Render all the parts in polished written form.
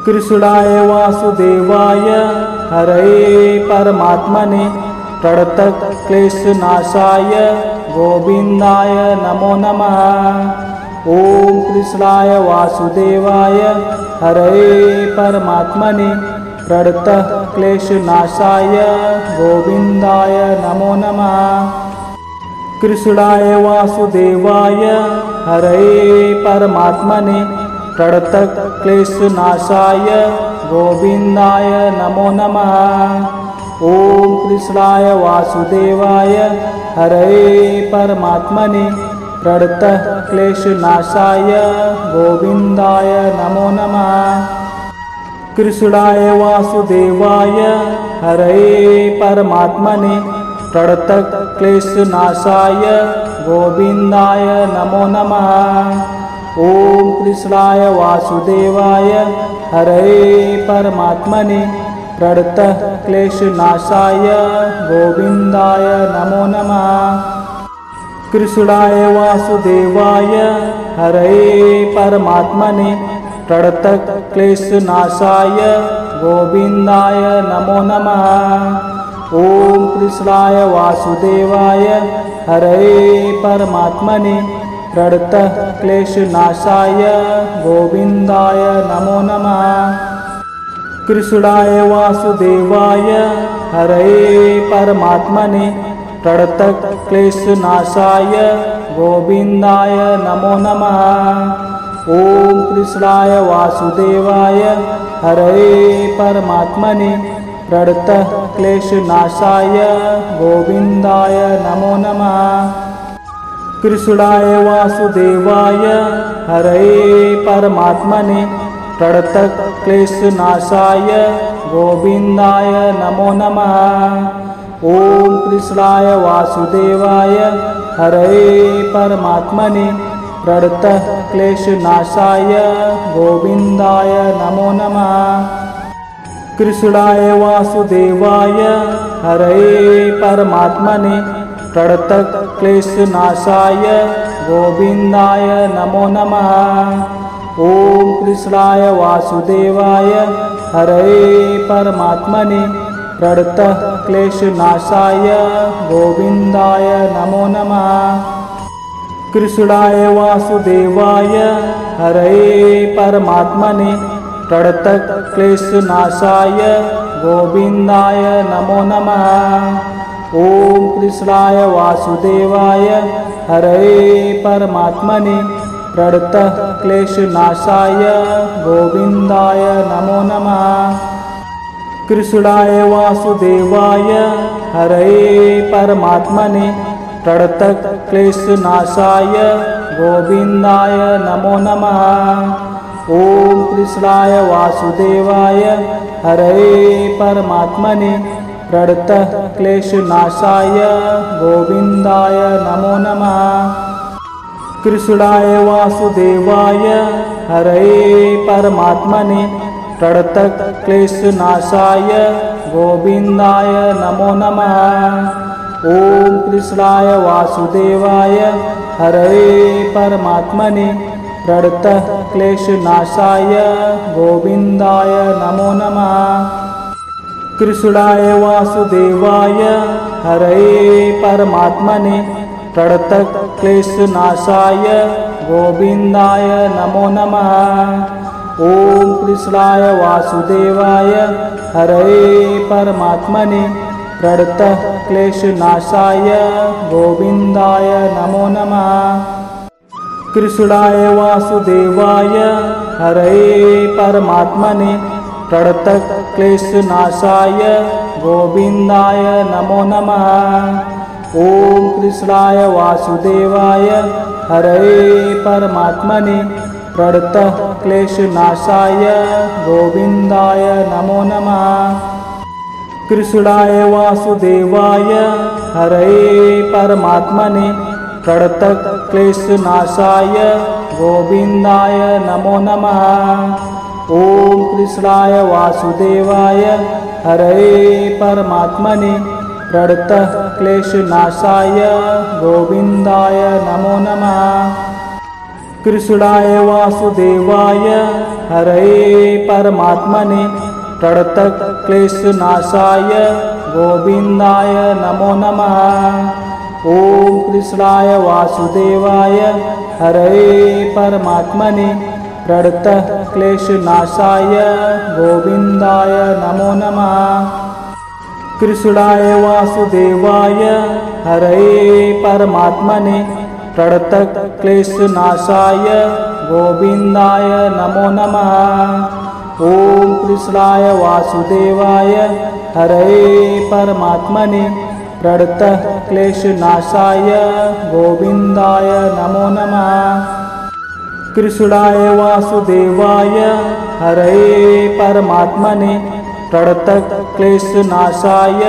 कृष्णाय वासुदेवाय हरये परमात्मने प्रणतक्लेशनाशाय गोविन्दाय नमो नमः। ओम कृष्णाय वासुदेवाय हरये परमात्मने प्रणतक्लेशनाशाय गोविन्दाय नमो नमः। कृष्णाय वासुदेवाय हरये परमात्मने प्रणतक्लेशनाशाय गोविन्दाय नमो नमः। ओम कृष्णाय वासुदेवाय हरये परमात्मने प्रणतक्लेशनाशाय गोविन्दाय नमो नमः। कृष्णाय वासुदेवाय हरये परमात्मने प्रणतक्लेशनाशाय गोविन्दाय नमो नमः। ओम कृष्णाय वासुदेवाय हरये परमात्मने प्रणतक्लेशनाशाय गोविन्दाय नमो नमः। कृष्णाय वासुदेवाय हरये परमात्मने प्रणतक्लेशनाशाय गोविन्दाय नमो नमः। ओम कृष्णाय वासुदेवाय हरये परमात्मने प्रणतक्लेशनाशाय गोविन्दाय नमो नमः। कृष्णाय वासुदेवाय हरये परमात्मने प्रणतक्लेशनाशाय गोविन्दाय नमो नमः। ओम कृष्णाय वासुदेवाय हरये परमात्मने प्रणतक्लेशनाशाय गोविन्दाय नमो नमः। कृष्णाय वासुदेवाय हरये परमात्मने प्रणतक्लेशनाशाय गोविन्दाय नमो नमः। ओम कृष्णाय वासुदेवाय हरये परमात्मने प्रणतक्लेशनाशाय गोविन्दाय नमो नमः। कृष्णाय वासुदेवाय हरये परमात्मने प्रणतक्लेशनाशाय गोविन्दाय नमो नमः। ओम कृष्णाय वासुदेवाय हरये परमात्मने प्रणतक्लेशनाशाय गोविन्दाय नमो नमः। कृष्णाय वासुदेवाय हरये परमात्मने प्रणतक्लेशनाशाय गोविन्दाय नमो नमः। ओम कृष्णाय वासुदेवाय हरये परमात्मने प्रणतक्लेशनाशाय गोविन्दाय नमो नमः। कृष्णाय वासुदेवाय हरये परमात्मने प्रणतक्लेशनाशाय गोविन्दाय नमो नमः। ओम कृष्णाय वासुदेवाय हरये परमात्मने प्रणतक्लेशनाशाय गोविन्दाय नमो नमः। कृष्णाय वासुदेवाय हरये परमात्मने प्रणतक्लेशनाशाय गोविन्दाय नमो नमः। ओम कृष्णाय वासुदेवाय हरये परमात्मने प्रणतक्लेशनाशाय गोविन्दाय नमो नमः। कृष्णाय वासुदेवाय हरये परमात्मने प्रणतक्लेशनाशाय गोविन्दाय नमो नमः। ओम कृष्णाय वासुदेवाय हरये परमात्मने प्रणतक्लेशनाशाय गोविन्दाय नमो नमः। कृष्णाय वासुदेवाय हरये परमात्मने प्रणतक्लेशनाशाय गोविन्दाय नमो नमः। ओम कृष्णाय वासुदेवाय हरये परमात्मने प्रणतक्लेशनाशाय गोविन्दाय नमो नमः। कृष्णाय वासुदेवाय हरये परमात्मने प्रणतक्लेशनाशाय गोविन्दाय नमो नमः। ओम कृष्णाय वासुदेवाय हरये परमात्मने प्रणतक्लेशनाशाय गोविन्दाय नमो नमः। कृष्णाय वासुदेवाय हरये परमात्मने प्रणतक्लेशनाशाय गोविन्दाय नमो नमः। ॐ कृष्णाय वासुदेवाय हरये परमात्मने प्रणतक्लेशनाशाय गोविन्दाय नमो नमः। कृष्णाय वासुदेवाय हरये परमात्मने प्रणतक्लेशनाशाय गोविन्दाय नमो नमः। ॐ कृष्णाय वासुदेवाय हरये परमात्मने प्रणतक्लेशनाशाय गोविन्दाय नमो नमः। कृष्णाय वासुदेवाय हरये परमात्मने प्रणतक्लेशनाशाय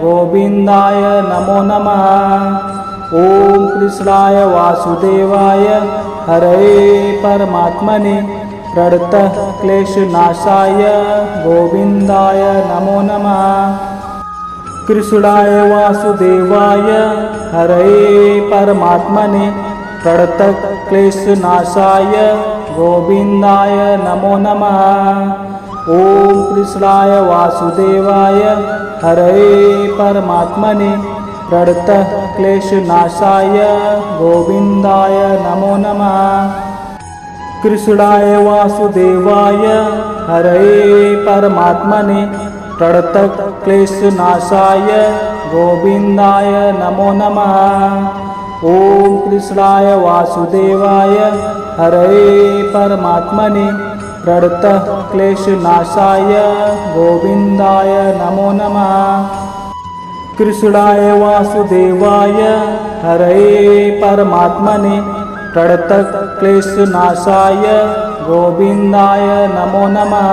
गोविन्दाय नमो नमः। ॐ कृष्णाय वासुदेवाय हरये परमात्मने प्रणतक्लेशनाशाय गोविन्दाय नमो नमः। कृष्णाय वासुदेवाय हरये परमात्मने प्रणतक्लेशनाशाय गोविन्दाय नमो नमः। ॐ कृष्णाय वासुदेवाय हरये परमात्मने प्रणतक्लेशनाशाय गोविन्दाय नमो नमः। कृष्णाय वासुदेवाय हरये परमात्मने प्रणतक्लेशनाशाय गोविन्दाय नमो नमः। ॐ कृष्णाय वासुदेवाय हरये परमात्मने प्रणतक्लेशनाशाय गोविन्दाय नमो नमः। कृष्णाय वासुदेवाय हरये परमात्मने प्रणतक्लेशनाशाय गोविन्दाय नमो नमः।